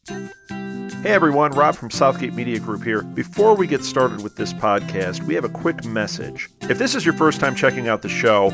Hey everyone, Rob from Southgate Media Group here. Before we get started with this podcast, we have a quick message. If this is your first time checking out the show,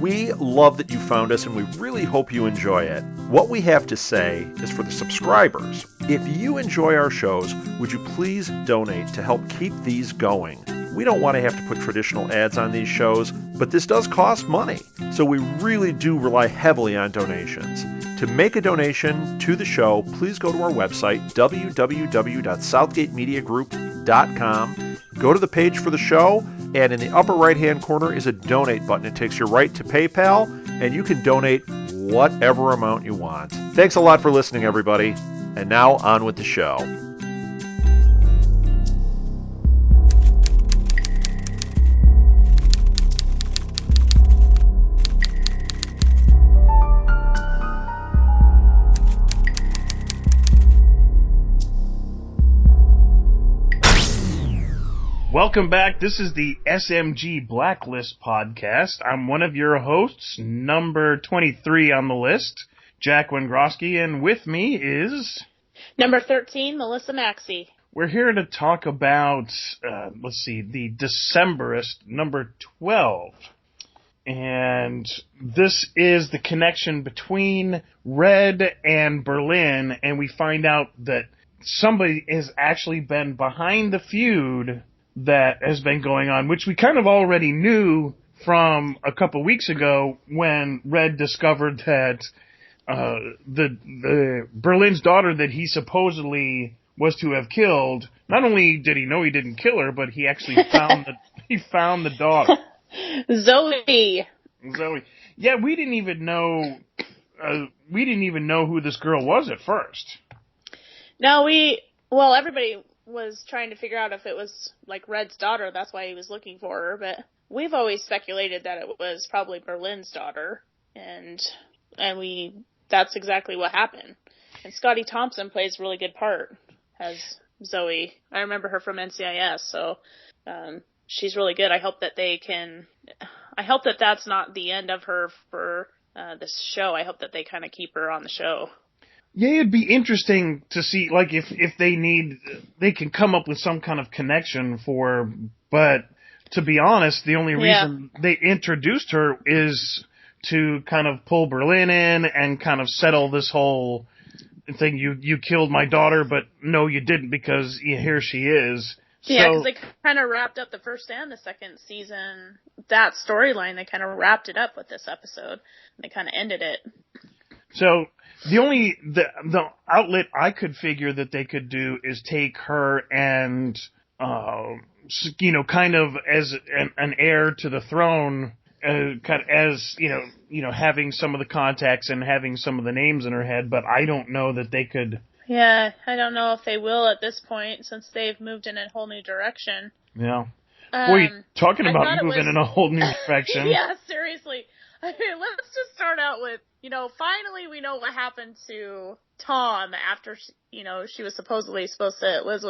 we love that you found us and we really hope you enjoy it. What we have to say is for the subscribers. If you enjoy our shows, would you please donate to help keep these going? We don't want to have to put traditional ads on these shows, but this does cost money. So we really do rely heavily on donations. To make a donation to the show, please go to our website, www.southgatemediagroup.com. Go to the page for the show, and in the upper right-hand corner is a donate button. It takes you right to PayPal, and you can donate whatever amount you want. Thanks a lot for listening, everybody. And now, on with the show. Welcome back. This is the SMG Blacklist podcast. I'm one of your hosts, number 23 on the list, Jack Wengroski, and with me is... Number 13, Melissa Maxey. We're here to talk about, the Decemberist, number 12. And this is the connection between Red and Berlin, and we find out that somebody has actually been behind the feud that has been going on, which we kind of already knew from a couple weeks ago when Red discovered that the Berlin's daughter that he supposedly was to have killed, not only did he know he didn't kill her, but he actually found the daughter. Zoe. Yeah, we didn't even know who this girl was at first. No, everybody was trying to figure out if it was like Red's daughter. That's why he was looking for her. But we've always speculated that it was probably Berlin's daughter, and that's exactly what happened. And Scotty Thompson plays a really good part as Zoe. I remember her from NCIS, so she's really good. I hope that that's not the end of her for this show. I hope that they kind of keep her on the show. Yeah, it'd be interesting to see, like, if they can come up with some kind of connection but to be honest, the only reason they introduced her is to kind of pull Berlin in and kind of settle this whole thing. You killed my daughter, but no, you didn't, because here she is. Yeah, because they kind of wrapped up the first and the second season, that storyline, they kind of wrapped it up with this episode. They kind of ended it. So the outlet I could figure that they could do is take her and, kind of as an heir to the throne, having some of the contacts and having some of the names in her head, but I don't know that they could. Yeah, I don't know if they will at this point, since they've moved in a whole new direction. Yeah. Boy, talking about moving in a whole new direction. Yeah, seriously. I mean, let's just start out with, finally we know what happened to Tom after, she was Liz was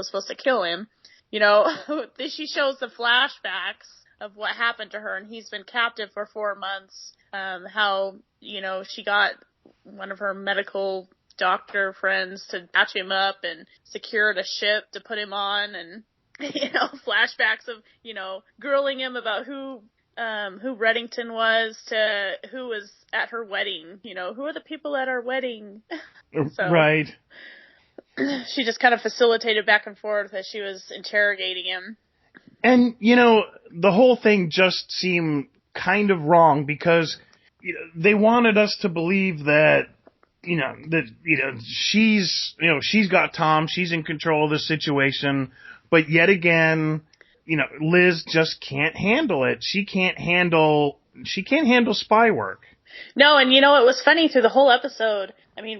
supposed to kill him. She shows the flashbacks of what happened to her, and he's been captive for 4 months. How, she got one of her medical doctor friends to patch him up and secured a ship to put him on, and, flashbacks of, grilling him about who Reddington was to who was at her wedding. Who are the people at our wedding? So, right. She just kind of facilitated back and forth as she was interrogating him. And, the whole thing just seemed kind of wrong because they wanted us to believe that, she's got Tom, she's in control of the situation, but yet again, Liz just can't handle it. She can't handle spy work. No, and it was funny through the whole episode.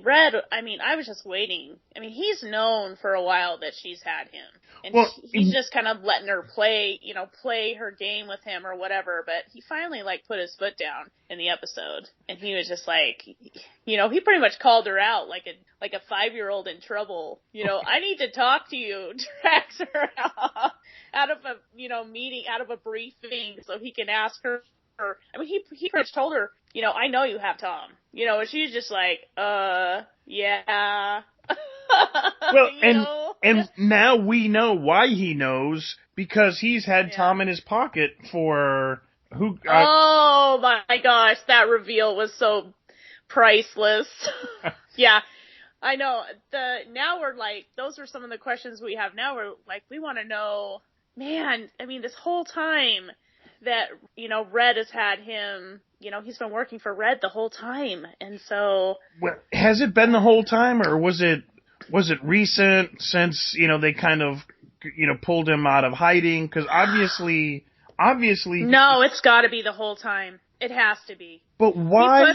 Red, I was just waiting. He's known for a while that she's had him. And he's just kind of letting her play her game with him or whatever, but he finally, put his foot down in the episode. And he was just he pretty much called her out like a 5-year-old in trouble. I need to talk to you, drags her out of a, meeting, out of a briefing so he can ask her. He pretty much told her, I know you have Tom. And she's just yeah. Well, you know? and now we know why he knows, because he's had Tom in his pocket for who? Oh my gosh, that reveal was so priceless. Yeah, I know. Now we're like, those are some of the questions we have now. We're like, we want to know, man, I mean, this whole time that, Red has had him, he's been working for Red the whole time. And so. Well, has it been the whole time, or was it recent since, they kind of, pulled him out of hiding? Because obviously. No, it's got to be the whole time. It has to be. But why?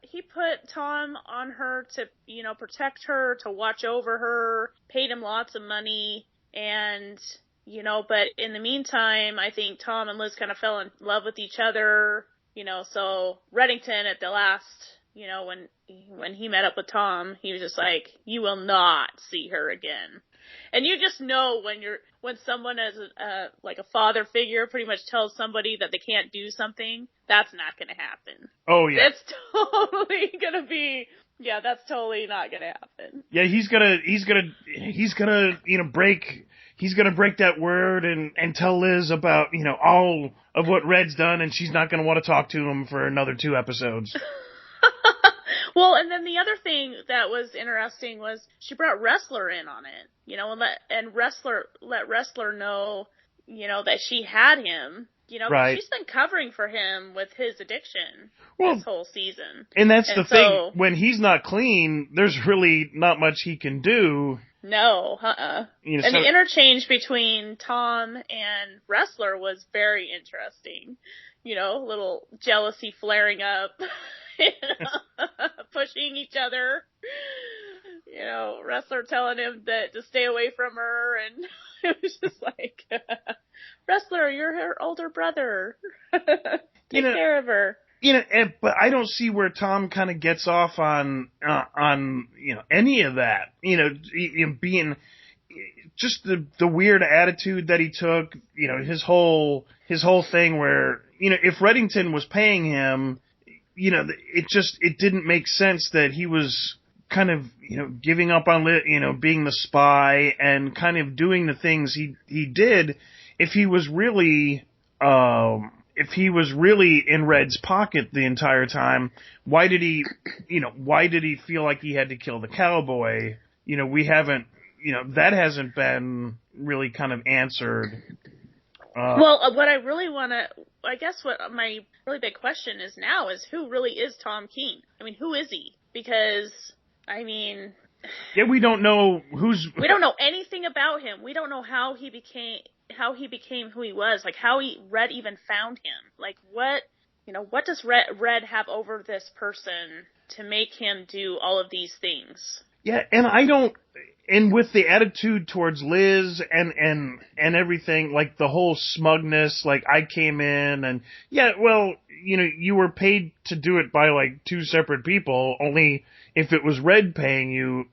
He put Tom on her to, protect her, to watch over her, paid him lots of money, and, but in the meantime, I think Tom and Liz kind of fell in love with each other, so Reddington at the last, when he met up with Tom, he was just like, you will not see her again. And you just know when someone as like a father figure pretty much tells somebody that they can't do something, that's not going to happen. Oh yeah, that's totally going to be. Yeah, that's totally not going to happen. Yeah, he's gonna break that word and tell Liz about all of what Red's done, and she's not gonna want to talk to him for another 2 episodes. Well, and then the other thing that was interesting was she brought Wrestler in on it, and let Wrestler know, that she had him, right. She's been covering for him with his addiction this whole season. And that's the thing, when he's not clean, there's really not much he can do. No, and the interchange between Tom and Wrestler was very interesting. Little jealousy flaring up. Pushing each other, Wrestler telling him that to stay away from her, and it was just like, Wrestler, you're her older brother. Take care of her. But I don't see where Tom kind of gets off on any of that. Being just the weird attitude that he took. His whole thing where if Reddington was paying him. It didn't make sense that he was kind of, giving up on, being the spy and kind of doing the things he did. If he was really in Red's pocket the entire time, why did he feel like he had to kill the cowboy? We haven't, that hasn't been really kind of answered. Well, what I really want to, I guess what my really big question is now is who really is Tom Keene? I mean, who is he? Because, yeah, we don't know we don't know anything about him. We don't know how he became who he was, like how Red even found him. Like what does Red have over this person to make him do all of these things? Yeah, and with the attitude towards Liz and everything, like the whole smugness, like I came in and yeah, well, you were paid to do it by like 2 separate people, only if it was Red paying you,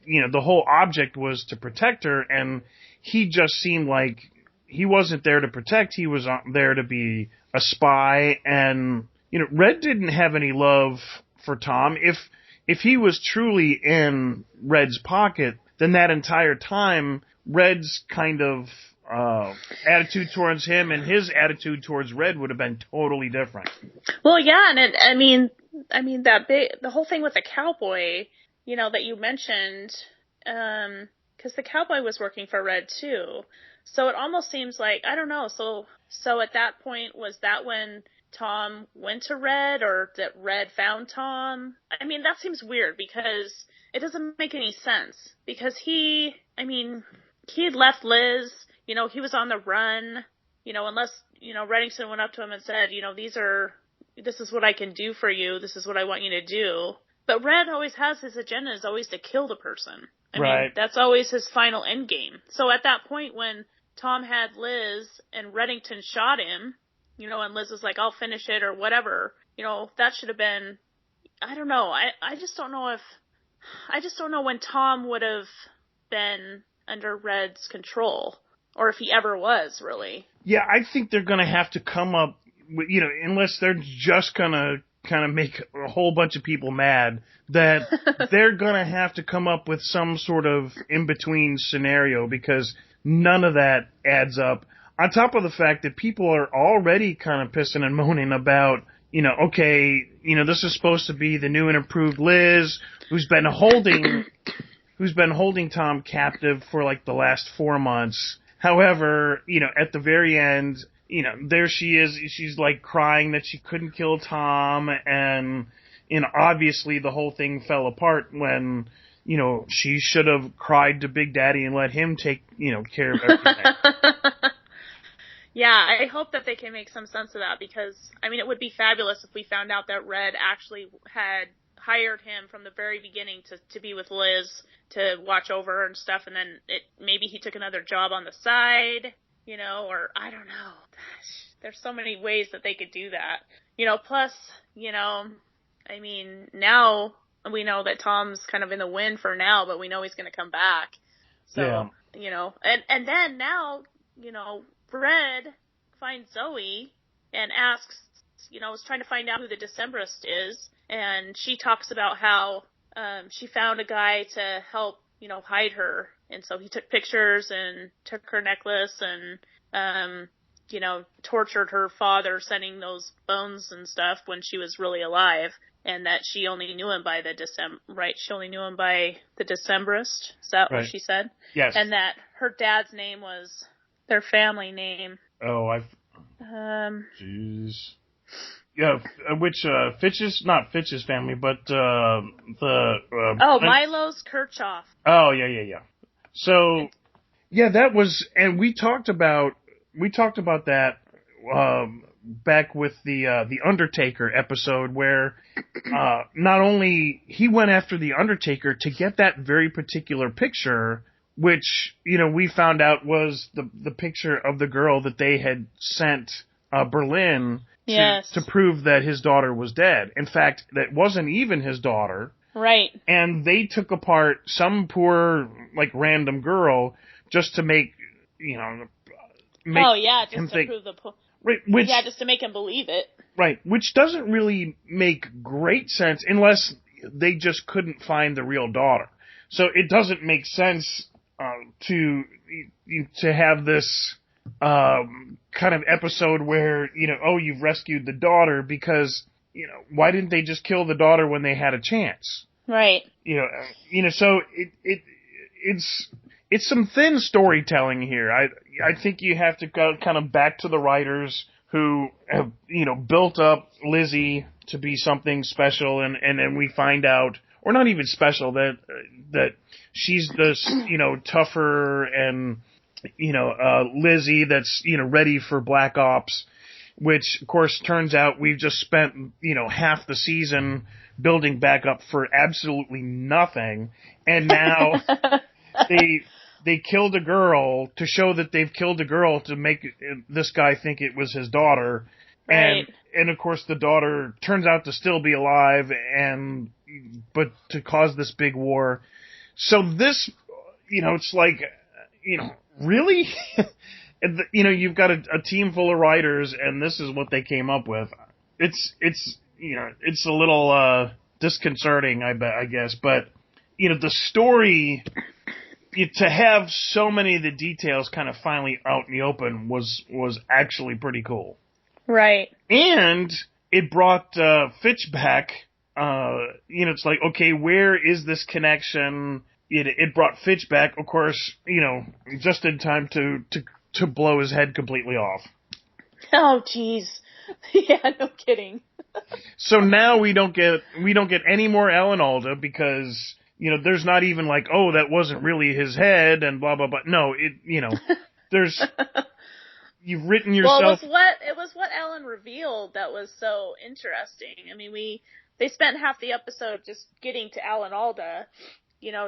the whole object was to protect her, and he just seemed like he wasn't there to protect, he was there to be a spy, and, Red didn't have any love for Tom. If he was truly in Red's pocket, then that entire time, Red's kind of attitude towards him and his attitude towards Red would have been totally different. Well, yeah, and the whole thing with the cowboy, that you mentioned, because the cowboy was working for Red too, so it almost seems like, I don't know. So at that point, was that when Tom went to Red, or that Red found Tom? That seems weird because it doesn't make any sense, because he had left Liz, he was on the run, unless, Reddington went up to him and said, this is what I can do for you, this is what I want you to do. But Red always has his agenda is always to kill the person. I mean, that's always his final end game. So at that point when Tom had Liz and Reddington shot him, and Liz was like, I'll finish it or whatever, that should have been, I don't know. I just don't know when Tom would have been under Red's control, or if he ever was, really. Yeah, I think they're going to have to come up with, unless they're just going to kind of make a whole bunch of people mad that they're going to have to come up with some sort of in-between scenario because none of that adds up. On top of the fact that people are already kind of pissing and moaning about, okay, this is supposed to be the new and improved Liz who's been holding Tom captive for like the last 4 months. However, at the very end, there she is. She's like crying that she couldn't kill Tom, and obviously the whole thing fell apart when she should have cried to Big Daddy and let him take care of everything. Yeah, I hope that they can make some sense of that because it would be fabulous if we found out that Red actually had hired him from the very beginning to be with Liz to watch over her and stuff, and then maybe he took another job on the side, or I don't know. Gosh, there's so many ways that they could do that. Plus, now we know that Tom's kind of in the wind for now, but we know he's going to come back. So, yeah. And then now, Fred finds Zoe and asks, is trying to find out who the Decemberist is. And she talks about how she found a guy to help, hide her. And so he took pictures and took her necklace and, tortured her father, sending those bones and stuff when she was really alive. And that she only knew him by the She only knew him by the Decemberist. Is that what she said? Yes. And that her dad's name was their family name. Oh, jeez. Yeah, which Fitch's, not Fitch's family, but Milo's Kirchhoff. Oh, yeah. So, yeah, that was, and we talked about that back with the Undertaker episode where not only he went after the Undertaker to get that very particular picture, which we found out was the picture of the girl that they had sent Berlin to prove that his daughter was dead. In fact, that wasn't even his daughter. Right. And they took apart some poor, like, random girl just to make just to prove the right, just to make him believe it. Right, which doesn't really make great sense unless they just couldn't find the real daughter. So it doesn't make sense to have this kind of episode where you've rescued the daughter because why didn't they just kill the daughter when they had a chance? Right. So it's some thin storytelling here. I think you have to go kind of back to the writers who have built up Lizzie to be something special, and then we find out, or not even special, that she's this tougher and Lizzie that's ready for Black Ops, which of course turns out we've just spent half the season building back up for absolutely nothing, and now they killed a girl to show that they've killed a girl to make this guy think it was his daughter, right. and of course the daughter turns out to still be alive, but to cause this big war. So this, it's like, really? You've got a team full of writers, and this is what they came up with. It's a little disconcerting, I guess, but the story, to have so many of the details kind of finally out in the open was actually pretty cool. Right. And it brought Fitch back. It's like, okay, where is this connection? It brought Fitch back, of course, just in time to blow his head completely off. Oh, jeez. Yeah, no kidding. So now we don't get any more Alan Alda because there's not even like, oh, that wasn't really his head and blah blah blah. No, there's you've written yourself. Well, it was what Alan revealed that was so interesting. They spent half the episode just getting to Alan Alda,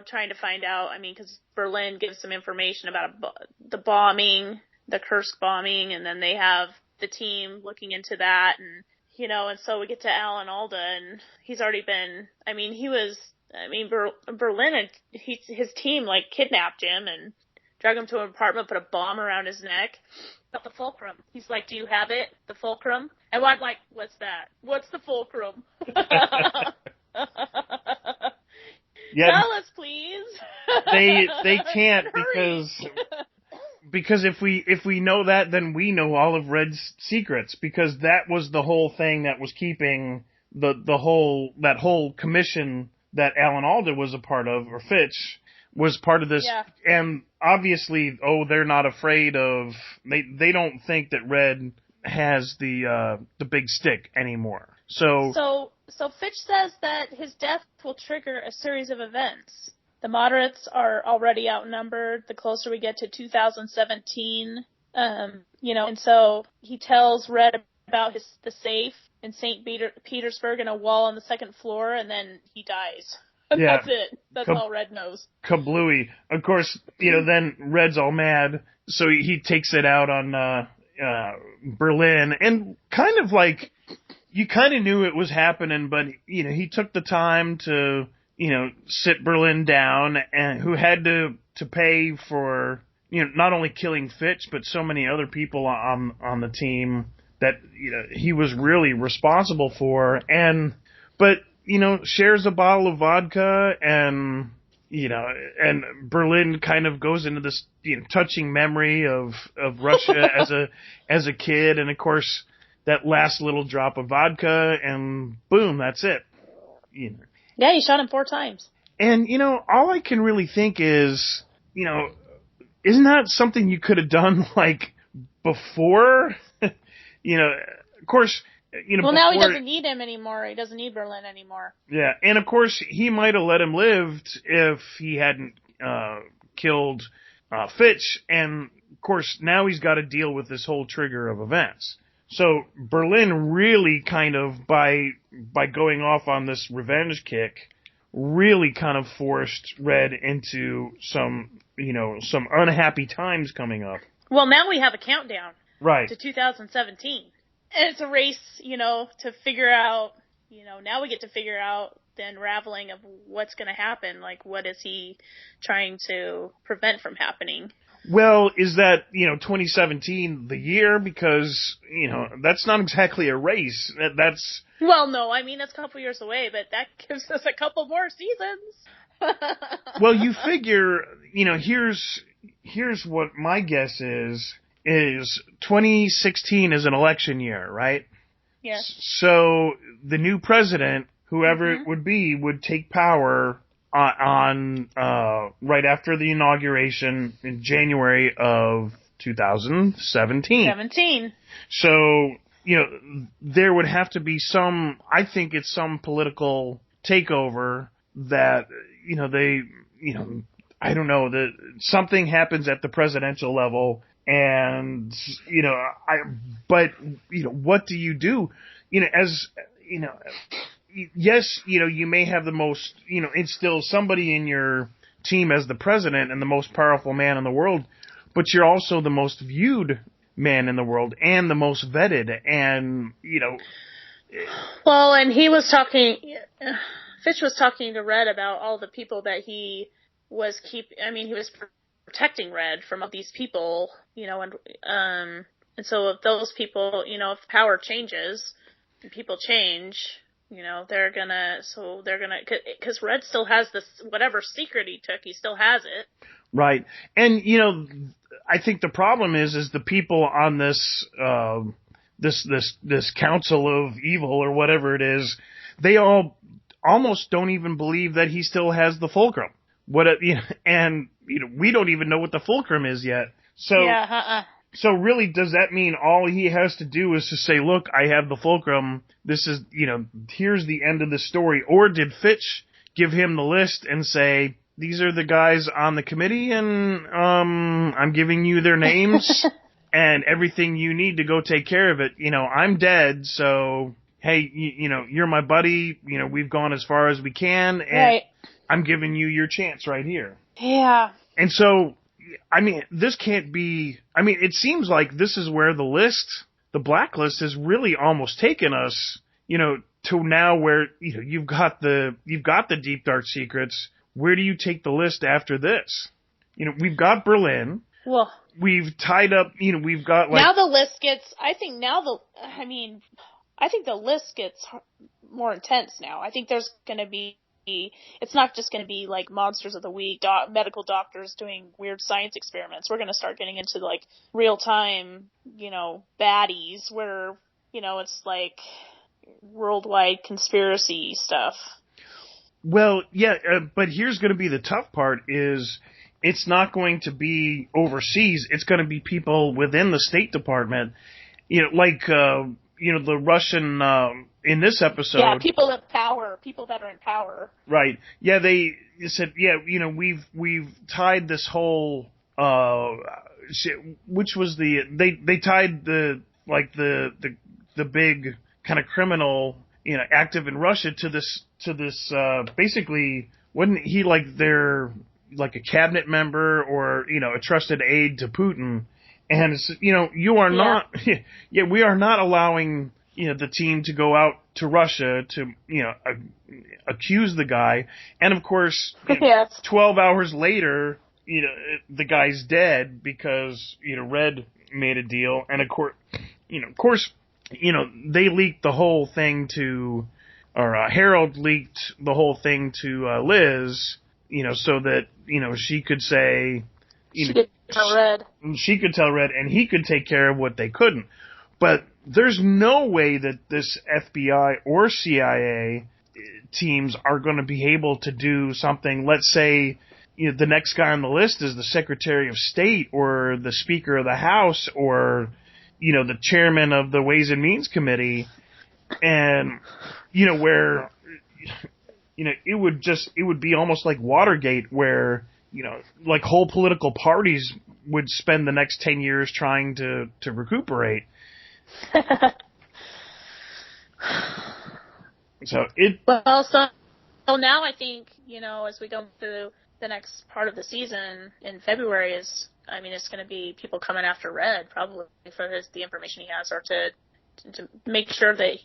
trying to find out. Because Berlin gives some information about the bombing, the Kursk bombing, and then they have the team looking into that, and so we get to Alan Alda, and he's already been. Berlin and his team kidnapped him and drag him to an apartment, put a bomb around his neck. About the fulcrum. He's like, do you have it? The fulcrum? And I'm like, what's that? What's the fulcrum? Yeah, tell us, please. they can't Hurry. because if we know that, then we know all of Red's secrets, because that was the whole thing that was keeping that whole commission that Alan Alda was a part of, or Fitch was part of this. Yeah. And obviously, they're not afraid of, they don't think that Red has the big stick anymore. So Fitch says that his death will trigger a series of events. The moderates are already outnumbered the closer we get to 2017. And so he tells Red about the safe in St. Petersburg and a wall on the second floor, and then he dies. Yeah. That's it. That's all Red knows. Kablooey. Of course, then Red's all mad, so he takes it out on Berlin, and kind of like, you kind of knew it was happening, but, he took the time to, sit Berlin down, and who had to pay for, not only killing Fitch, but so many other people on the team that, he was really responsible for, but shares a bottle of vodka, and Berlin kind of goes into this, touching memory of Russia as a kid, and of course, that last little drop of vodka, and boom, that's it. Yeah, he shot him 4 times. And, all I can really think is, isn't that something you could have done, like, before? Of course, well, now he doesn't need him anymore. He doesn't need Berlin anymore. Yeah, and of course, he might have let him live if he hadn't killed Fitch, and of course, now he's got to deal with this whole trigger of events. So Berlin really kind of, by going off on this revenge kick, really kind of forced Red into some unhappy times coming up. Well, now we have a countdown. Right. To 2017. And it's a race, to figure out, now we get to figure out the unraveling of what's going to happen. Like, what is he trying to prevent from happening? Well, is that, 2017 the year? Because, that's not exactly a race. That's... Well, no, I mean, that's a couple years away, but that gives us a couple more seasons. Well, you figure, here's what my guess is 2016 is an election year, right? Yes. So the new president, whoever it would be, would take power on right after the inauguration in January of 2017. So, there would have to be some political takeover that, I don't know, that something happens at the presidential level, and, what do you do? Yes, you may have the most, instill somebody in your team as the president and the most powerful man in the world, but you're also the most viewed man in the world and the most vetted, and, Well, and Fitch was talking to Red about all the people that he was he was protecting Red from all these people, and so if those people, if power changes, and people change, they're gonna, because Red still has this, whatever secret he took, he still has it. Right. And, I think the problem is the people on this, this council of evil or whatever it is, they all almost don't even believe that he still has the fulcrum. And we don't even know what the fulcrum is yet. So, yeah, So really, does that mean all he has to do is to say, look, I have the fulcrum, this is, here's the end of the story? Or did Fitch give him the list and say, these are the guys on the committee, and I'm giving you their names and everything you need to go take care of it. I'm dead, so, hey, you're my buddy, we've gone as far as we can, and right. I'm giving you your chance right here. Yeah. And so, this can't be, it seems like this is where the blacklist has really almost taken us, to now where, you've got the deep dark secrets. Where do you take the list after this? we've got Berlin. Well, We've tied up, we've got like... Now the list gets, I think the list gets more intense now. I think there's going to be, it's not just going to be like Monsters of the Week, medical doctors doing weird science experiments. We're going to start getting into like real time, baddies where, it's like worldwide conspiracy stuff. Well, yeah, but here's going to be the tough part is it's not going to be overseas. It's going to be people within the State Department, the Russian, in this episode. Yeah, people that are in power. Right. Yeah, they said, we've tied this whole, which was they tied the big kind of criminal, active in Russia to this, basically, wasn't he like their, like a cabinet member or, a trusted aide to Putin? And it's, you are not, we are not allowing, the team to go out to Russia to, accuse the guy. And of course, 12 hours later, the guy's dead because, Red made a deal. And of course, they leaked the whole thing to, or Harold leaked the whole thing to Liz, so that, she could say, she could tell Red. She could tell Red, and he could take care of what they couldn't. But there's no way that this FBI or CIA teams are going to be able to do something. Let's say the next guy on the list is the Secretary of State or the Speaker of the House or the chairman of the Ways and Means Committee, and where it would be almost like Watergate, where like whole political parties would spend the next 10 years trying to recuperate. So now I think, as we go through the next part of the season in February it's going to be people coming after Red probably for the information he has, or to make sure that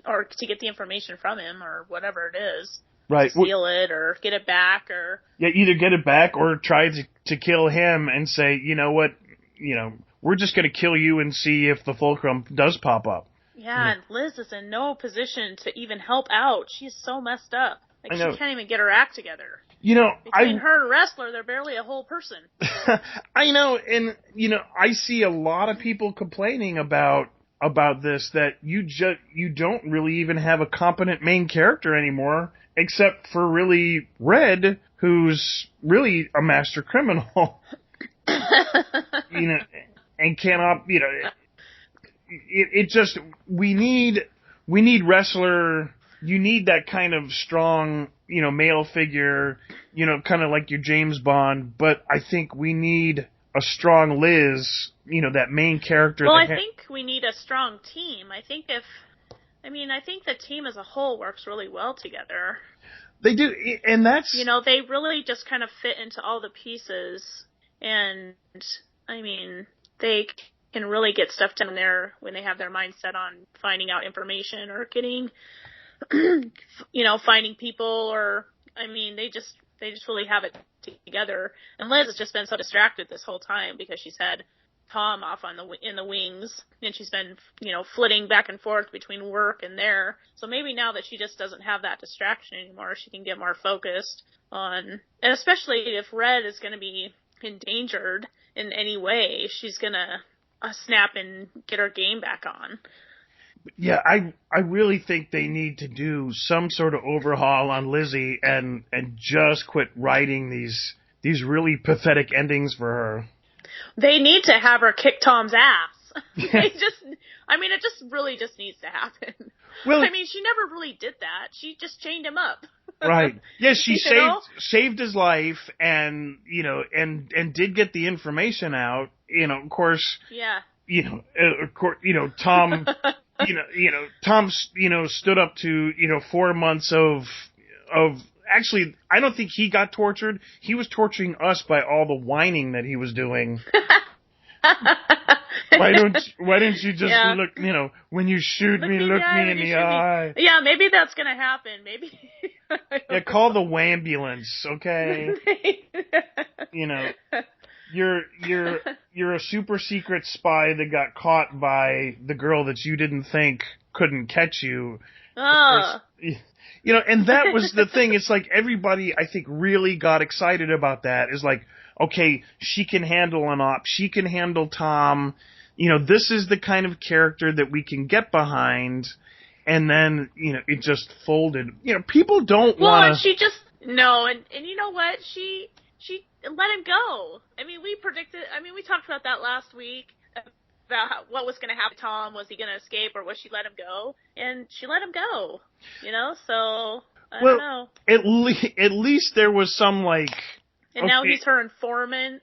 or to get the information from him or whatever it is. Right. Steal it or get it back or... Yeah, either get it back or try to kill him and say, what, we're just going to kill you and see if the fulcrum does pop up. Yeah, and Liz is in no position to even help out. She's so messed up. Like, she can't even get her act together. Between her and Wrestler, they're barely a whole person. I know, and, I see a lot of people complaining about this, that you don't really even have a competent main character anymore, except for really Red, who's really a master criminal. And cannot, it just, we need Wrestler. You need that kind of strong, male figure, kind of like your James Bond, but I think we need a strong Liz, that main character. Well, I think we need a strong team. I think the team as a whole works really well together. They do, and that's... they really just kind of fit into all the pieces, and, they can really get stuff done there when they have their mind set on finding out information or getting, finding people, or, they just really have it together. And Liz has just been so distracted this whole time because she's had Tom off in the wings, and she's been, flitting back and forth between work and there. So maybe now that she just doesn't have that distraction anymore, she can get more focused on, and especially if Red is going to be endangered in any way, she's going to snap and get her game back on. Yeah, I really think they need to do some sort of overhaul on Lizzie and just quit writing these really pathetic endings for her. They need to have her kick Tom's ass. It just really just needs to happen. Well, she never really did that. She just chained him up. Right. Yeah, she saved his life and did get the information out. Of course. Yeah. Tom Tom stood up to 4 months of actually, I don't think he got tortured. He was torturing us by all the whining that he was doing. Why don't you just look, when you shoot me, look me in the eye. Yeah, maybe that's going to happen. Maybe. Yeah, call the wambulance, okay? You know, you're a super secret spy that got caught by the girl that you didn't think couldn't catch you. You know, and that was the thing. It's like everybody, I think, really got excited about that. Is like, okay, she can handle an op. She can handle Tom. You know, this is the kind of character that we can get behind. And then, you know, it just folded. You know, people don't want to... Well, and she just... No, and you know what? She let him go. I mean, we talked about that last week, about what was going to happen to Tom. Was he going to escape, or was she let him go? And she let him go, you know, so I don't know. At least there was some, like... And now he's her informant.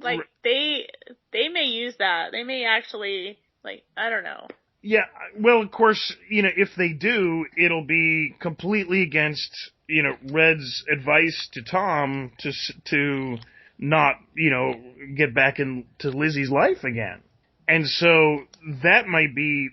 Like, they may use that. They may actually, like, I don't know. Yeah, well, of course, you know, if they do, it'll be completely against, you know, Red's advice to Tom to not, you know, get back into Lizzie's life again. And so that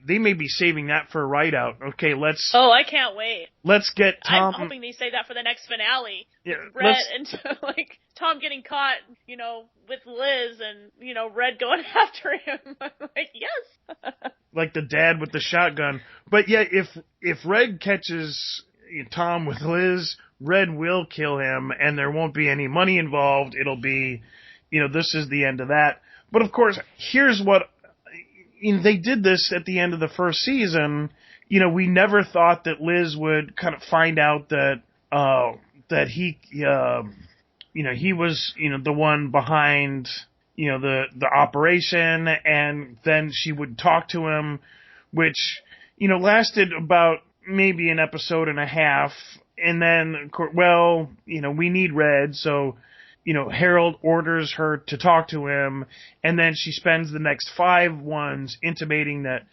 they may be saving that for a write-out. Okay, let's... Oh, I can't wait. Let's get Tom... I'm hoping they say that for the next finale. Yeah, Red and, like, Tom getting caught, you know, with Liz and, you know, Red going after him. I'm like, yes. Like the dad with the shotgun. But yeah, if Red catches Tom with Liz, Red will kill him, and there won't be any money involved. It'll be, you know, this is the end of that. But of course, here's what... You know, they did this at the end of the first season. You know, we never thought that Liz would kind of find out that he, you know, he was, you know, the one behind, you know, the operation, and then she would talk to him, which, you know, lasted about maybe an episode and a half, and then, well, you know, we need Red, so... You know, Harold orders her to talk to him, and then she spends the next 5 ones intimating that,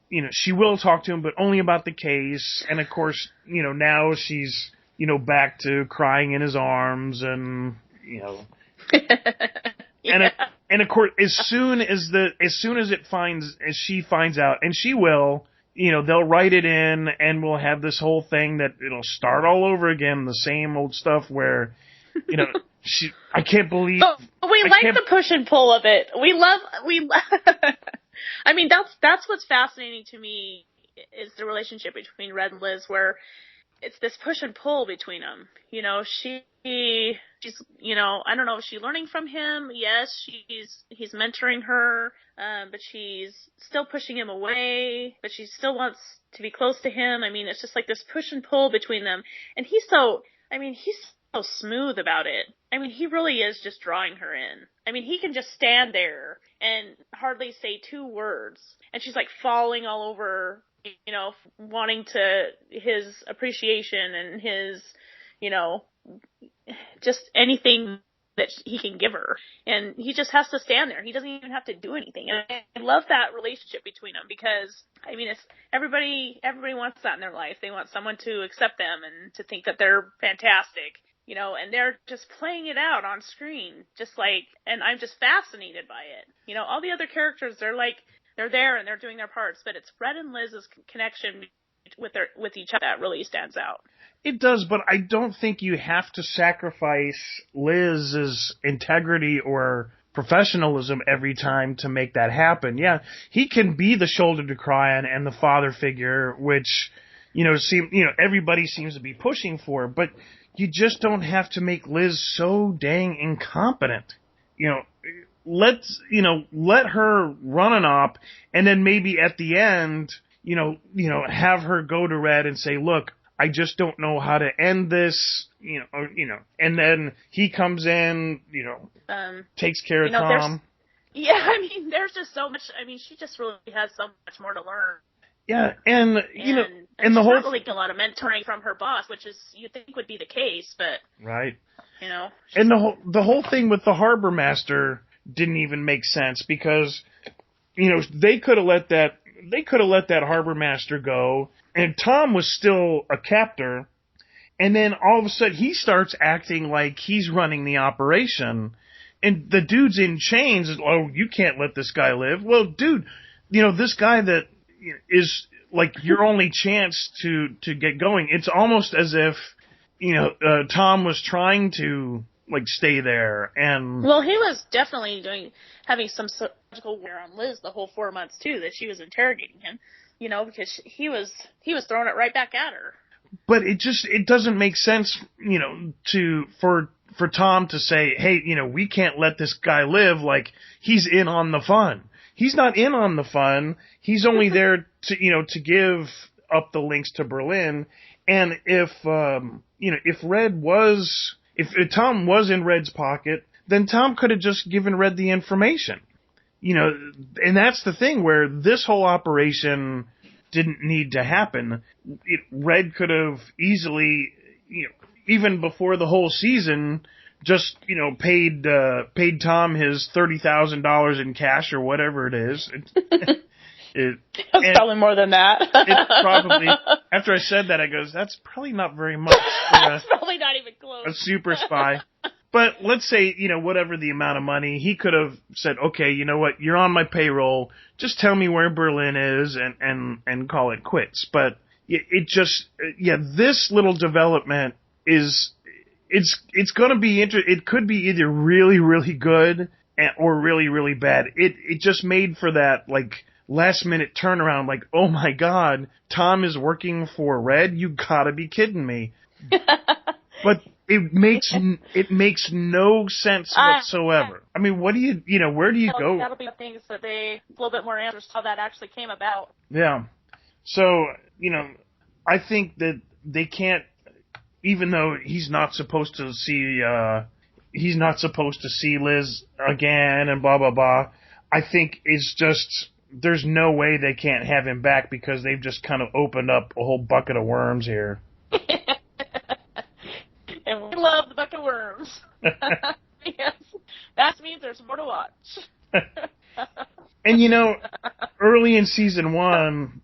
you know, she will talk to him, but only about the case. And of course, you know, now she's, you know, back to crying in his arms, and, you know, Yeah. and of course, as soon as she finds out, and she will, you know, they'll write it in, and we'll have this whole thing that it'll start all over again, the same old stuff where, you know. I can't believe. But we like the push and pull of it. We love. I mean, that's what's fascinating to me is the relationship between Red and Liz, where it's this push and pull between them. You know, she's, you know, I don't know, is she learning from him? Yes, he's mentoring her, but she's still pushing him away, but she still wants to be close to him. I mean, it's just like this push and pull between them, and he's so smooth about it. I mean, he really is just drawing her in. I mean, he can just stand there and hardly say 2 words, and she's like falling all over, you know, wanting his appreciation and his, you know, just anything that he can give her. And he just has to stand there. He doesn't even have to do anything. And I love that relationship between them because, I mean, it's everybody wants that in their life. They want someone to accept them and to think that they're fantastic, you know, and they're just playing it out on screen, just like, and I'm just fascinated by it. You know, all the other characters, they're there and they're doing their parts, but it's Red and Liz's connection with each other that really stands out. It does, but I don't think you have to sacrifice Liz's integrity or professionalism every time to make that happen. Yeah, he can be the shoulder to cry on and the father figure, which, you know, everybody seems to be pushing for, but you just don't have to make Liz so dang incompetent. You know, let her run an op, and then maybe at the end, you know, have her go to Red and say, look, I just don't know how to end this, you know, and then he comes in, you know, takes care of Tom. Yeah, I mean, there's just so much. I mean, she just really has so much more to learn. Yeah, and you know, and the whole not really a lot of mentoring from her boss, which is you'd think would be the case, but right, you know, and the whole thing with the harbor master didn't even make sense because, you know, they could have let that harbor master go, and Tom was still a captor, and then all of a sudden he starts acting like he's running the operation, and the dude's in chains. Oh, you can't let this guy live. Well, dude, you know, this guy that is like your only chance to get going. It's almost as if, you know, Tom was trying to like stay there. And well, he was definitely having some psychological wear on Liz the whole 4 months too that she was interrogating him, because he was throwing it right back at her. But it doesn't make sense, for Tom to say, hey, we can't let this guy live, like he's in on the fun. He's not in on the fun. He's only there to give up the links to Berlin. And if Tom was in Red's pocket, then Tom could have just given Red the information. And that's the thing where this whole operation didn't need to happen. Red could have easily, even before the whole season, just, paid Tom his $30,000 in cash or whatever it is. It was probably more than that. It probably, after I said that, I goes, that's probably not very much for that's probably not even close. A super spy. But let's say, whatever the amount of money, he could have said, okay, you know what, you're on my payroll, just tell me where Berlin is and call it quits. But this little development it's going to be it could be either really, really good or really, really bad. It just made for that, like, last minute turnaround, like, oh my God, Tom is working for Red? You gotta be kidding me. But it makes no sense whatsoever. I mean, where do you go? That'll be things that a little bit more answers how that actually came about. Yeah. So, I think that they can't, even though he's not supposed to see Liz again and blah, blah, blah. I think it's just, there's no way they can't have him back because they've just kind of opened up a whole bucket of worms here. And we love the bucket of worms. Yes. That means there's more to watch. And, early in season 1,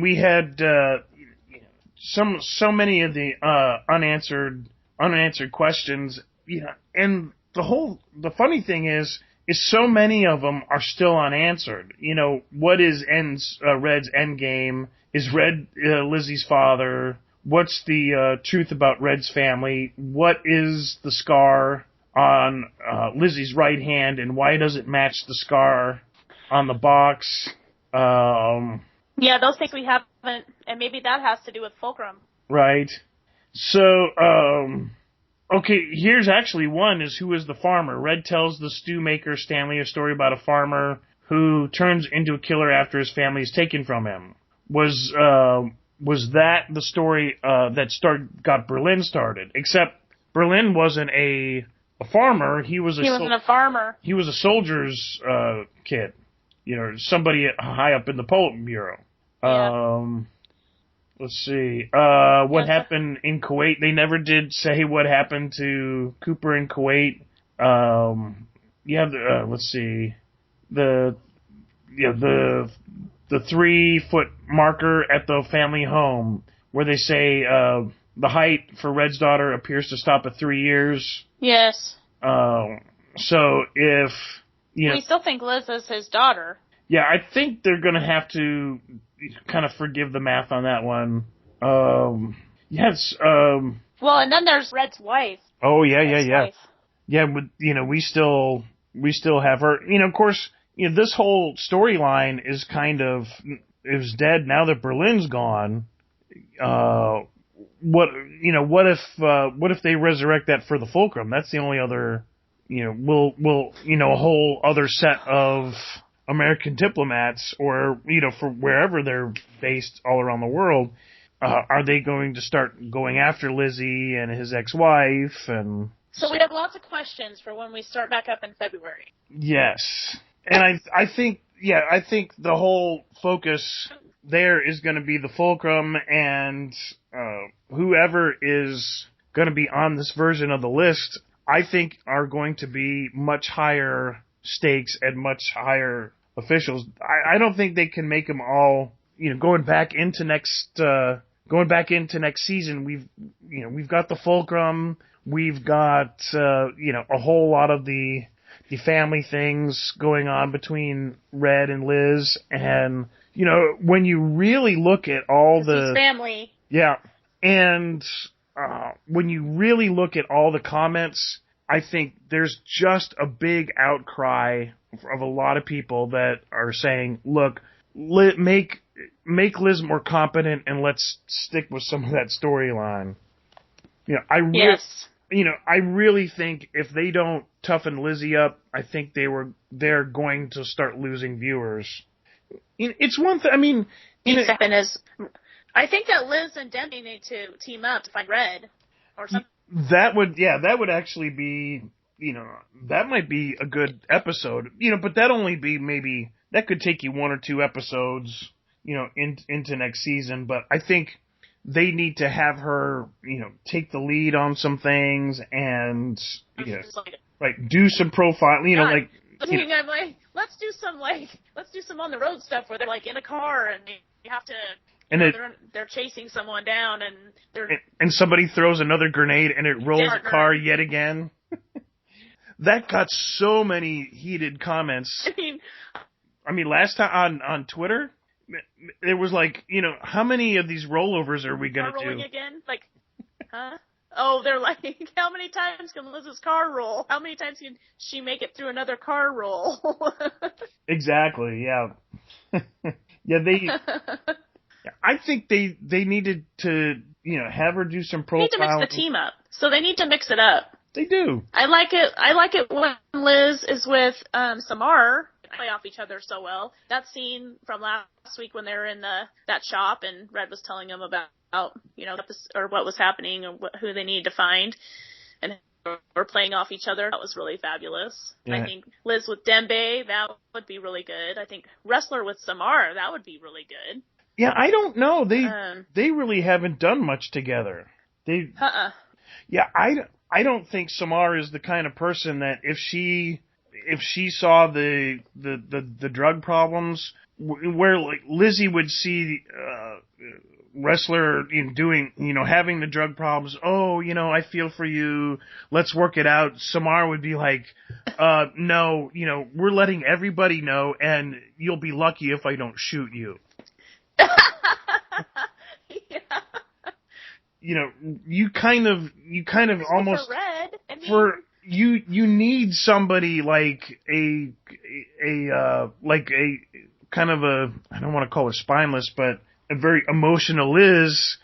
we had so many of the unanswered questions, and the funny thing is so many of them are still unanswered. What is Red's end game? Is Red Lizzie's father? What's the truth about Red's family? What is the scar on Lizzie's right hand, and why does it match the scar on the box? Yeah, those things we haven't, and maybe that has to do with Fulcrum. Right. So, okay, here's actually one, is who is the farmer? Red tells the stew maker Stanley a story about a farmer who turns into a killer after his family is taken from him. Was that the story that got Berlin started? Except Berlin wasn't a farmer. He wasn't a farmer. He was a soldier's kid. Somebody high up in the Politburo. Yeah. Let's see. What happened in Kuwait? They never did say what happened to Cooper in Kuwait. Let's see. The 3-foot marker at the family home where they say the height for Red's daughter appears to stop at 3 years. Yes. So if we still think Liz is his daughter. Yeah, I think they're going to have to kind of forgive the math on that one. Yes. Well, and then there's Red's wife. Oh yeah. Yeah, but we still have her. Of course, this whole storyline is dead now that Berlin's gone. What if they resurrect that for the Fulcrum? That's the only other. Will a whole other set of American diplomats, or for wherever they're based all around the world, are they going to start going after Lizzie and his ex-wife? And so we have lots of questions for when we start back up in February. Yes, and I think the whole focus there is going to be the Fulcrum, and whoever is going to be on this version of the list, I think, are going to be much higher stakes and much higher officials. I don't think they can make them all. Going back into next season, we've got the Fulcrum, we've got a whole lot of the family things going on between Red and Liz, and when you really look at all the family, yeah, and when you really look at all the comments I think there's just a big outcry of a lot of people that are saying, look, make Liz more competent and let's stick with some of that storyline. I really think if they don't toughen Lizzie up, I think they're going to start losing viewers. It's one thing. I mean, I think that Liz and Demi need to team up to find Red or something. That would actually be, that might be a good episode, but that only be maybe, that could take you 1 or 2 episodes, into next season. But I think they need to have her, take the lead on some things and, do some profiling, I'm like, let's do some on the road stuff where they're like in a car and you have to, they're chasing someone down and somebody throws another grenade and it rolls a car yet again. That got so many heated comments. I mean, last time on Twitter, there was like, how many of these rollovers are we going to do? Again? Like, huh? Oh, they're like, how many times can Liz's car roll? How many times can she make it through another car roll? Exactly, yeah. I think they needed to, have her do some profiling. They need to mix the team up. So they need to mix it up. They do. I like it when Liz is with Samar. They play off each other so well. That scene from last week when they were in that shop and Red was telling them about or what was happening or who they needed to find, and were playing off each other. That was really fabulous. Yeah. I think Liz with Dembe, that would be really good. I think Wrestler with Samar, that would be really good. Yeah, I don't know. They really haven't done much together. Yeah, I don't think Samar is the kind of person that if she saw the drug problems where like Lizzie would see Wrestler doing having the drug problems, I feel for you, let's work it out. Samar would be like, no, we're letting everybody know and you'll be lucky if I don't shoot you. Yeah. You kind of almost for Red. You need somebody like a kind of a, I don't want to call her spineless, but a very emotional Liz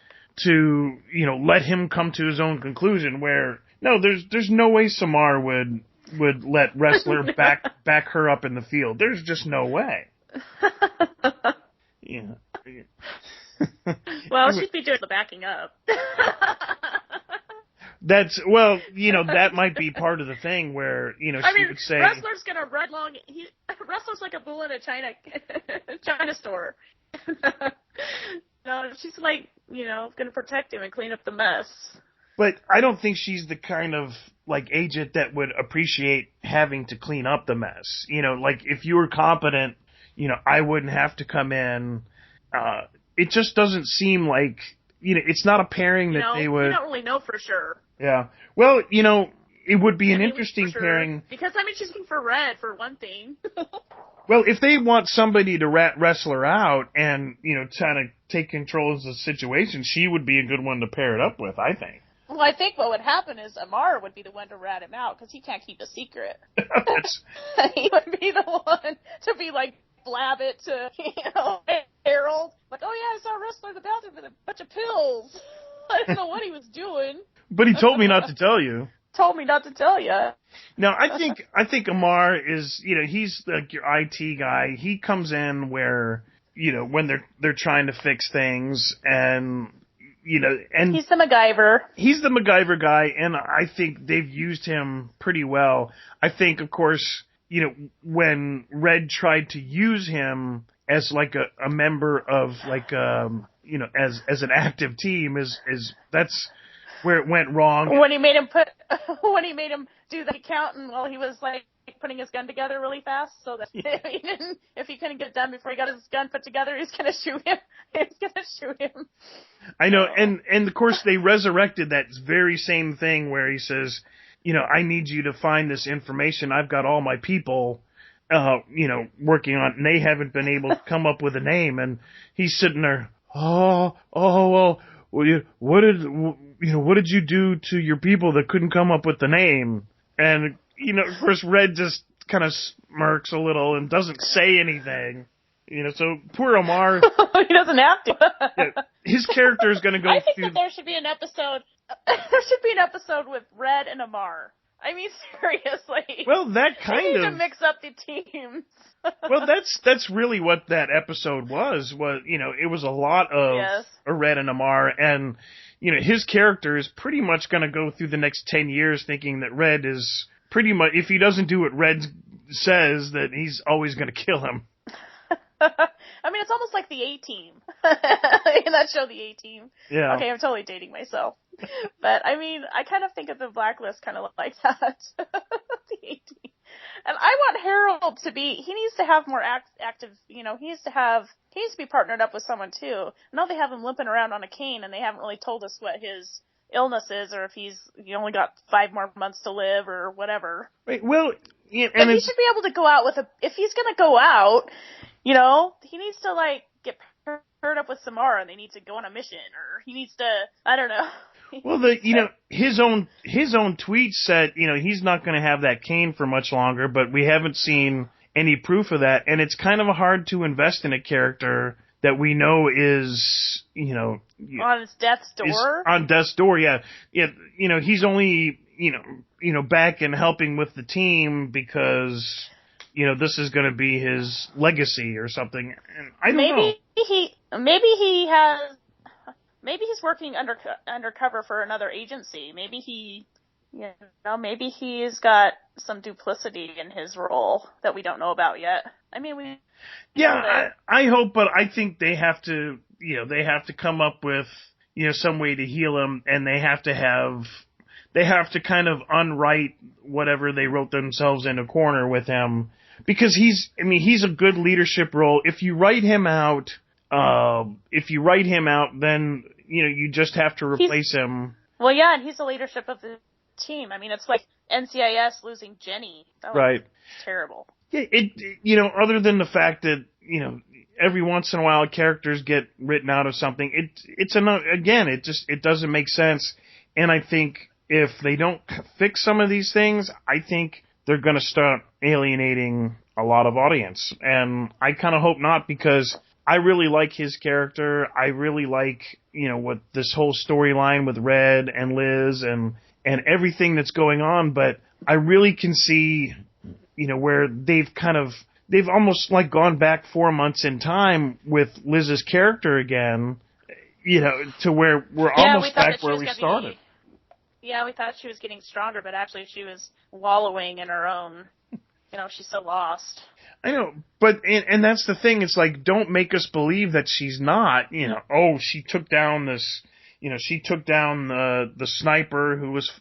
to let him come to his own conclusion. Where no, there's no way Samar would let Wrestler back her up in the field. There's just no way. Yeah. Well, she'd be doing the backing up. That might be part of the thing where, she would say... Wrestler's gonna run long... Wrestler's like a bull in a China store. No, she's like, gonna protect him and clean up the mess. But I don't think she's the kind of, like, agent that would appreciate having to clean up the mess. Like, if you were competent, I wouldn't have to come in... it just doesn't seem like, it's not a pairing that they would... You don't really know for sure. Yeah. Well, it would be an interesting pairing. Because, she's looking for Red, for one thing. Well, if they want somebody to wrestle her out and, try to take control of the situation, she would be a good one to pair it up with, I think. Well, I think what would happen is Amar would be the one to rat him out, because he can't keep a secret. He would be the one to be like, blab it to, Harold. Like, oh yeah, I saw a Wrestler in the bathroom with a bunch of pills. I don't know what he was doing. But he told me not to tell you. Told me not to tell you. Now, I think Amar is, he's like your IT guy. He comes in where, when they're trying to fix things and, and he's the MacGyver. He's the MacGyver guy, and I think they've used him pretty well. I think, of course, when Red tried to use him as like a member of like, as an active team is that's where it went wrong. When he made him do the accountant while he was like putting his gun together really fast, so that if he couldn't get it done before he got his gun put together, he's gonna shoot him. I know, and of course they resurrected that very same thing where he says, I need you to find this information. I've got all my people, working on it, and they haven't been able to come up with a name. And he's sitting there, well, what did you do to your people that couldn't come up with the name? And, of course, Red just kind of smirks a little and doesn't say anything. So poor Omar. He doesn't have to. Yeah, his character is going to go I think through. that there should be an episode. There should be an episode with Red and Omar. I mean, seriously. Well, that they need to mix up the teams. Well, that's really what that episode was. It was a lot of Red and Omar, and his character is pretty much going to go through the next 10 years thinking that Red is pretty much, if he doesn't do what Red says, that he's always going to kill him. I mean, it's almost like the A-Team. In that show, the A-Team. Yeah. Okay, I'm totally dating myself. But, I mean, I kind of think of the Blacklist kind of like that. The A-Team. And I want Harold to be, he needs to have more active, he needs to be partnered up with someone too. Now they have him limping around on a cane and they haven't really told us what his illness is or if he only got 5 more months to live or whatever. Wait, well, yeah, and he should be able to go out with if he's gonna go out, he needs to get paired up with Samara and they need to go on a mission or he needs to, I don't know. Well, his own tweet said, he's not going to have that cane for much longer, but we haven't seen any proof of that, and it's kind of hard to invest in a character that we know is, on his death's door. On death's door, yeah. He's only, back and helping with the team because, this is going to be his legacy or something. And I don't know. Maybe he's working undercover for another agency. Maybe maybe he's got some duplicity in his role that we don't know about yet. I mean, I hope, but I think they have to, come up with, some way to heal him, and they have to kind of unwrite whatever they wrote themselves in a corner with him, because he's a good leadership role. If you write him out, then, you just have to replace him. Well, yeah, and he's the leadership of the team. I mean, it's like NCIS losing Jenny. That was terrible. Yeah, other than the fact that, every once in a while characters get written out of something, it doesn't make sense. And I think if they don't fix some of these things, I think they're going to start alienating a lot of audience. And I kind of hope not, because I really like his character. I really like, what this whole storyline with Red and Liz and everything that's going on. But I really can see, where they've almost gone back 4 months in time with Liz's character again, to where we're almost back where we started. We thought she was getting stronger, but actually she was wallowing in her own, she's so lost. I know, but, and that's the thing, it's don't make us believe that she's not, she took down this, she took down the sniper who was,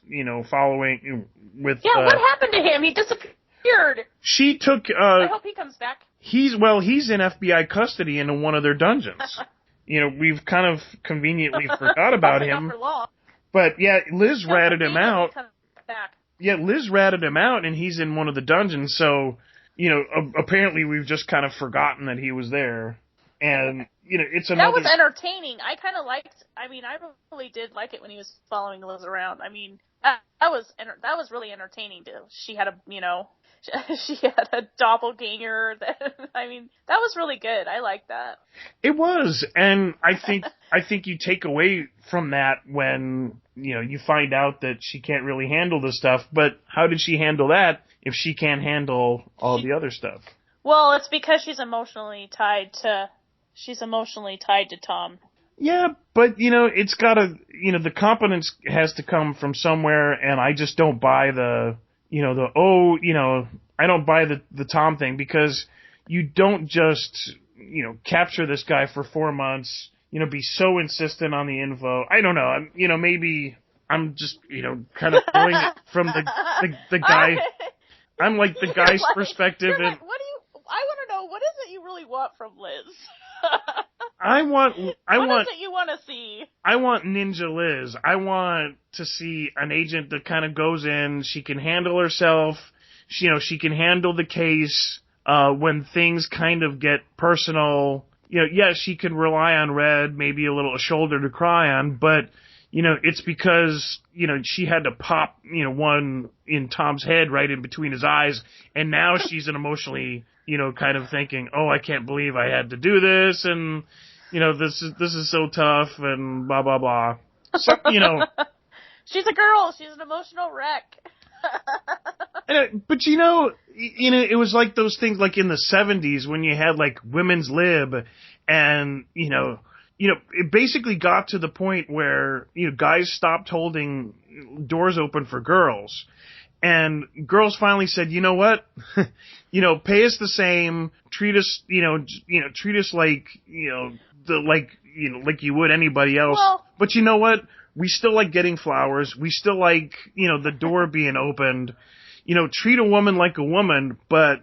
following with... Yeah, what happened to him? He disappeared. She took... I hope he comes back. He's in FBI custody in one of their dungeons. We've kind of conveniently forgot about him. Not for long. But, yeah, Liz ratted him out. Back. Yeah, Liz ratted him out, and he's in one of the dungeons, so... apparently we've just kind of forgotten that he was there. And, it's another... That was entertaining. I kind of liked... I really did like it when he was following Liz around. That was really entertaining. She had she had a doppelganger. That was really good. I liked that. It was. And I think you take away from that when, you find out that she can't really handle this stuff. But how did she handle that if she can't handle all the other stuff? Well, it's because she's emotionally tied to Tom. Yeah, but, it's gotta, the competence has to come from somewhere, and I just don't buy I don't buy the Tom thing, because you don't just, capture this guy for 4 months, be so insistent on the info. I don't know, maybe I'm just, kind of throwing it from the guy. I'm like the guy's perspective. And I want to know, what is it you really want from Liz? What is it you want to see? I want Ninja Liz. I want to see an agent that kind of goes in. She can handle herself. She can handle the case. When things kind of get personal, she can rely on Red, maybe a shoulder to cry on, but, it's because, she had to pop, one in Tom's head right in between his eyes, and now she's an emotionally, kind of thinking, oh, I can't believe I had to do this, and, this is so tough, and blah, blah, blah. So, She's a girl. She's an emotional wreck. But it was like those things like in the 70s when you had like women's lib, and it basically got to the point where guys stopped holding doors open for girls, and girls finally said, you know what, pay us the same, treat us like like you would anybody else. Well, but you know what? We still like getting flowers. We still like, the door being opened. Treat a woman like a woman, but,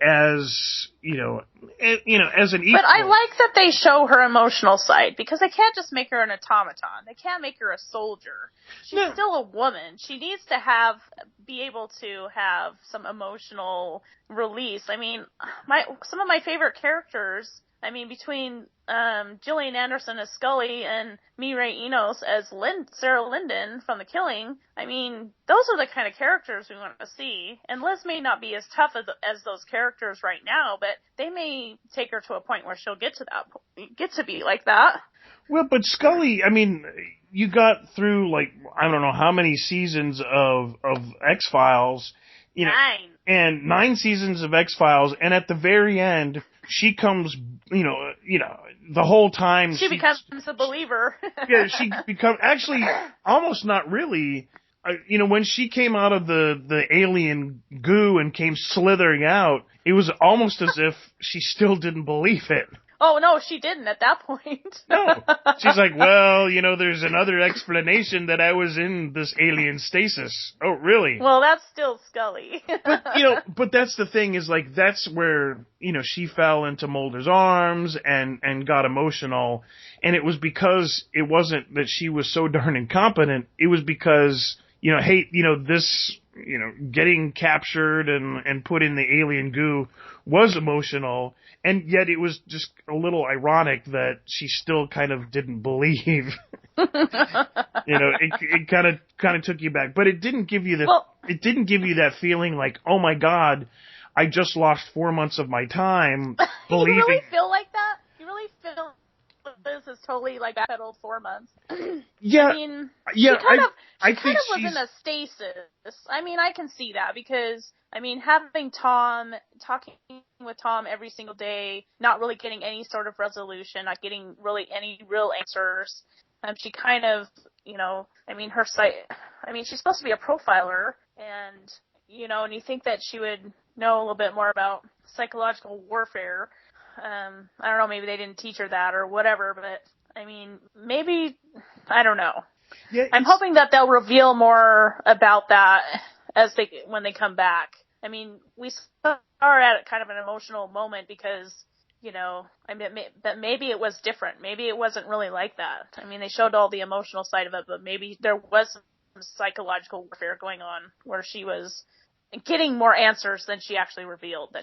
as an equal. But I like that they show her emotional side, because they can't just make her an automaton. They can't make her a soldier. She's still a woman. She needs to be able to have some emotional release. I mean, some of my favorite characters, between Gillian Anderson as Scully and Mireille Enos as Sarah Linden from The Killing, those are the kind of characters we want to see. And Liz may not be as tough as those characters right now, but they may take her to a point where she'll get to be like that. Well, but Scully, you got through like, I don't know how many seasons of X-Files. 9. And 9 seasons of X-Files, and at the very end, she comes, the whole time she becomes a believer. Yeah, she becomes, actually, almost not really. When she came out of the alien goo and came slithering out, it was almost as if she still didn't believe it. Oh, no, she didn't at that point. No. She's like, well, there's another explanation that I was in this alien stasis. Oh, really? Well, that's still Scully. But that's the thing is, like, that's where, she fell into Mulder's arms and got emotional. And it was because it wasn't that she was so darn incompetent. It was because, this, getting captured and put in the alien goo was emotional. And yet it was just a little ironic that she still kind of didn't believe. It kind of took you back, but it didn't give you that feeling like, oh my God, I just lost 4 months of my time believing. You really feel like that? You really feel this is totally like backpedaled 4 months? Yeah. She kind of was in a stasis. I can see that because, having talking with Tom every single day, not really getting any sort of resolution, not getting really any real answers. She kind of, her site, she's supposed to be a profiler, and, and you think that she would know a little bit more about psychological warfare. I don't know, maybe they didn't teach her that or whatever, but, maybe, I don't know. Yeah, I'm hoping that they'll reveal more about that when they come back. We are at kind of an emotional moment because, but maybe it was different. Maybe it wasn't really like that. They showed all the emotional side of it, but maybe there was some psychological warfare going on where she was getting more answers than she actually revealed.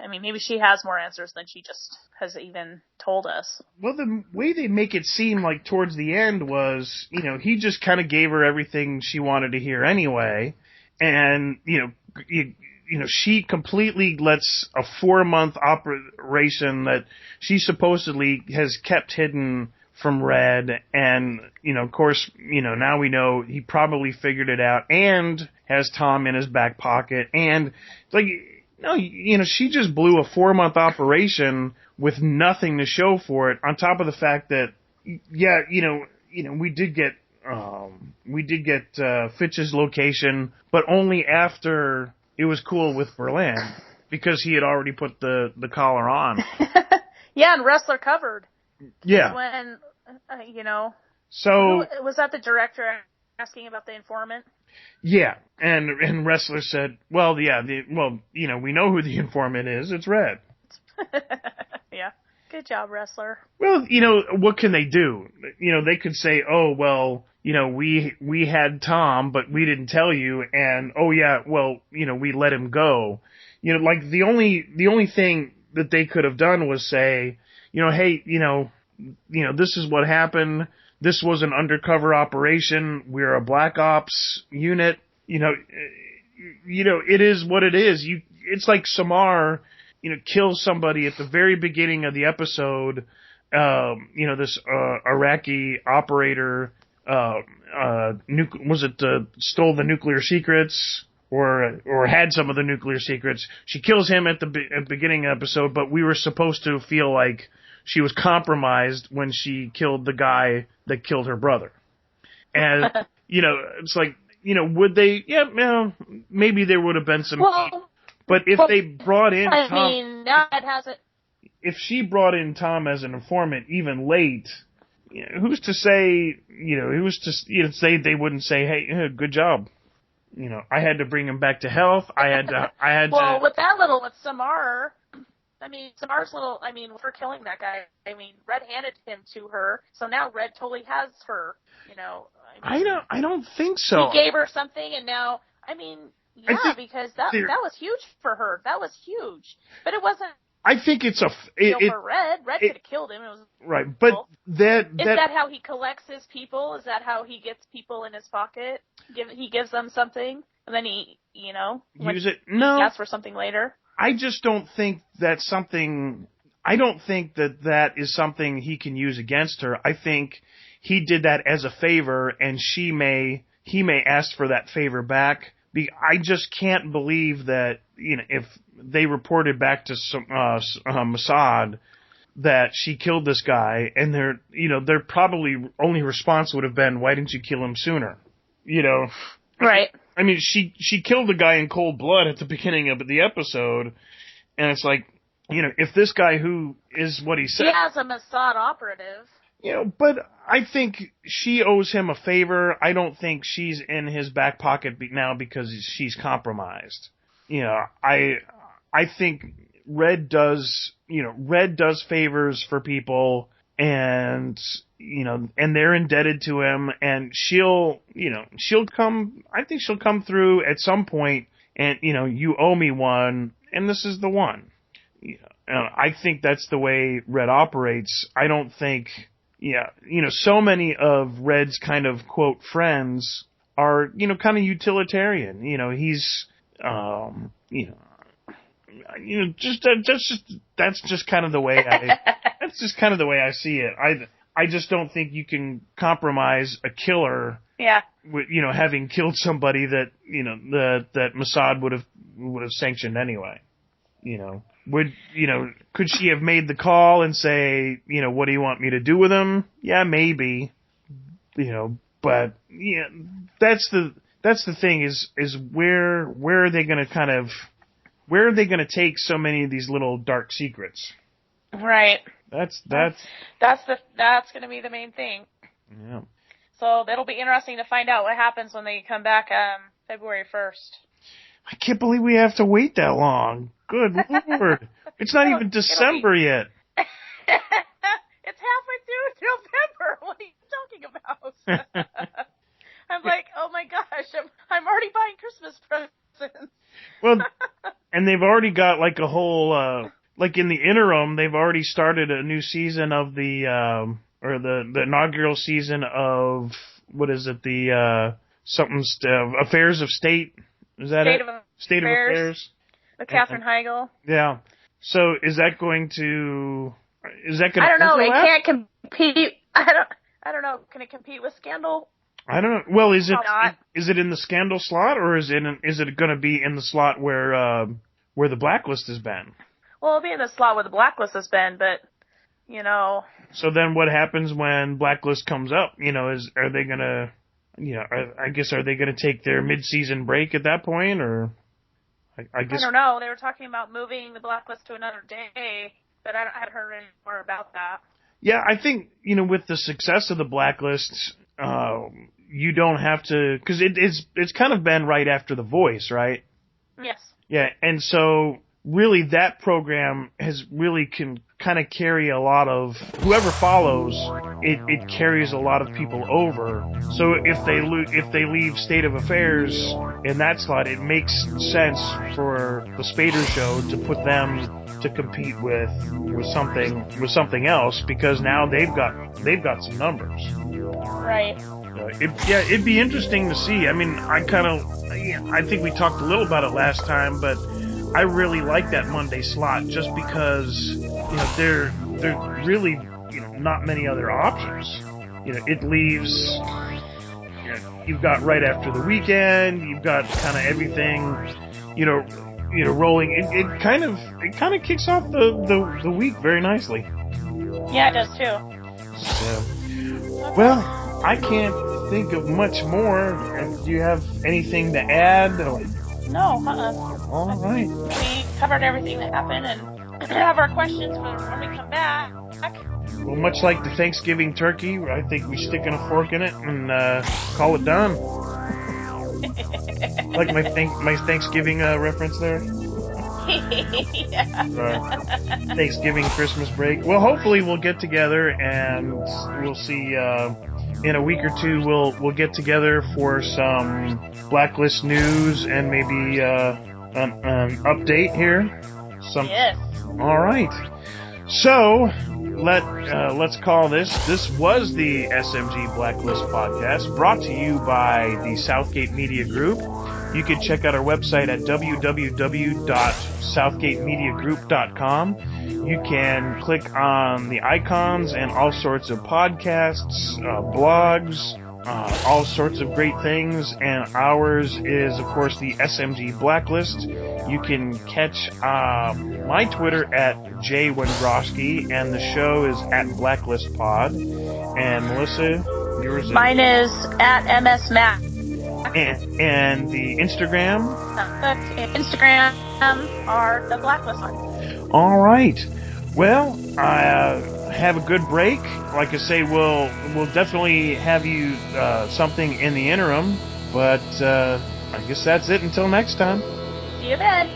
Maybe she has more answers than she just has even told us. Well, the way they make it seem like towards the end was, he just kind of gave her everything she wanted to hear anyway. And, she completely lets a 4-month operation that she supposedly has kept hidden from Red. And, of course, now we know he probably figured it out and has Tom in his back pocket. And, she just blew a 4-month operation with nothing to show for it, on top of the fact that, we did get Fitch's location, but only after it was cool with Berlin, because he had already put the collar on. Yeah, and Wrestler covered. Yeah. When, So was that the director asking about the informant? Yeah, and Wrestler said, well, yeah, we know who the informant is. It's Red. Yeah. Good job, Wrestler. Well, what can they do? They could say, oh, well, we had Tom, but we didn't tell you, and oh yeah, well, we let him go. Like the only thing that they could have done was say, hey, this is what happened. this was an undercover operation. We're a black ops unit. It is what it is. It's like Samar, kills somebody at the very beginning of the episode. This Iraqi operator, stole the nuclear secrets or had some of the nuclear secrets. She kills him at the beginning of the episode, but we were supposed to feel like she was compromised when she killed the guy that killed her brother. And, it's like, would they, maybe there would have been some heat. But if they brought in Tom, that hasn't. If she brought in Tom as an informant even late, who's to say, say they wouldn't say, hey, good job. I had to bring him back to health. Well, with Samar, Samar's for killing that guy. Red handed him to her, so now Red totally has her, I don't think so. He gave her something, and now, because that was huge for her. That was huge. But it wasn't. I think it's for Red. Red could have killed him. It was right, but cool. Is that how he collects his people? Is that how he gets people in his pocket? He gives them something, and then he, use it. No, he asks for something later. I just don't think that's something. I don't think that is something he can use against her. I think he did that as a favor, and he may ask for that favor back. I just can't believe that, if they reported back to Mossad that she killed this guy, and their probably only response would have been, why didn't you kill him sooner? Right. She killed the guy in cold blood at the beginning of the episode, and it's like, if this guy who is what he said. He has a Mossad operative. But I think she owes him a favor. I don't think she's in his back pocket now because she's compromised. I think Red does favors for people, and they're indebted to him, and she'll come. I think she'll come through at some point, and you owe me one, and this is the one. I think that's the way Red operates. I don't think. So many of Red's kind of, quote, friends are, kind of utilitarian. He's, that's just kind of the way I see it. I just don't think you can compromise a killer. Yeah. With, having killed somebody that, that Mossad would have sanctioned anyway. Could she have made the call and say, what do you want me to do with him? Yeah, maybe. But that's the thing is where are they going to take so many of these little dark secrets? Right. That's going to be the main thing. Yeah. So it'll be interesting to find out what happens when they come back February 1st. I can't believe we have to wait that long. Good Lord. It's not even December yet. It's halfway through November. What are you talking about? I'm like, oh my gosh, I'm already buying Christmas presents. Well, and they've already got like a whole, like in the interim, they've already started a new season of the inaugural season of, what is it, Affairs of State. Is that State of Affairs? With Katherine Heigl. Yeah. So is that going to I don't know. Overlap? It can't compete. I don't know. Can it compete with Scandal? I don't know. Well, is it in the Scandal slot, or is it going to be in the slot where the Blacklist has been? Well, it'll be in the slot where the Blacklist has been, but So then, what happens when Blacklist comes up? Are they going to? I guess are they going to take their mid-season break at that point, or? I guess. I don't know. They were talking about moving the Blacklist to another day, but I hadn't heard any more about that. Yeah, I think, with the success of the Blacklist, you don't have to, because it's kind of been right after The Voice, right? Yes. Yeah, and so really that program can kind of carry a lot of, whoever follows, it carries a lot of people over. So if they leave State of Affairs in that slot, it makes sense for the Spader show to put them to compete with something else, because now they've got some numbers. Right. It'd be interesting to see. I mean, I think we talked a little about it last time, but I really like that Monday slot just because there really not many other options. It leaves. You've got right after the weekend. You've got kind of everything. Rolling. It kind of kicks off the week very nicely. Yeah, it does too. So, well, I can't think of much more. Do you have anything to add? No, All right. We covered everything that happened and have our questions for when we come back. Well, much like the Thanksgiving turkey, I think we stick in a fork in it and call it done. Like my Thanksgiving reference there. Yeah. Thanksgiving, Christmas break. Well, hopefully we'll get together and we'll see. In a week or two, we'll get together for some Blacklist news and maybe an update here. Yes. All right. So let's call this. This was the SMG Blacklist podcast, brought to you by the Southgate Media Group. You can check out our website at www.southgatemediagroup.com. You can click on the icons and all sorts of podcasts, blogs, all sorts of great things. And ours is, of course, the SMG Blacklist. You can catch my Twitter at jwendrowski, and the show is at Blacklist Pod. And Melissa, yours is? Mine is at MSMac. And the Instagram? Instagram are the Blacklist one. All right. Well, have a good break. Like I say, we'll definitely have you something in the interim. But I guess that's it until next time. See you then.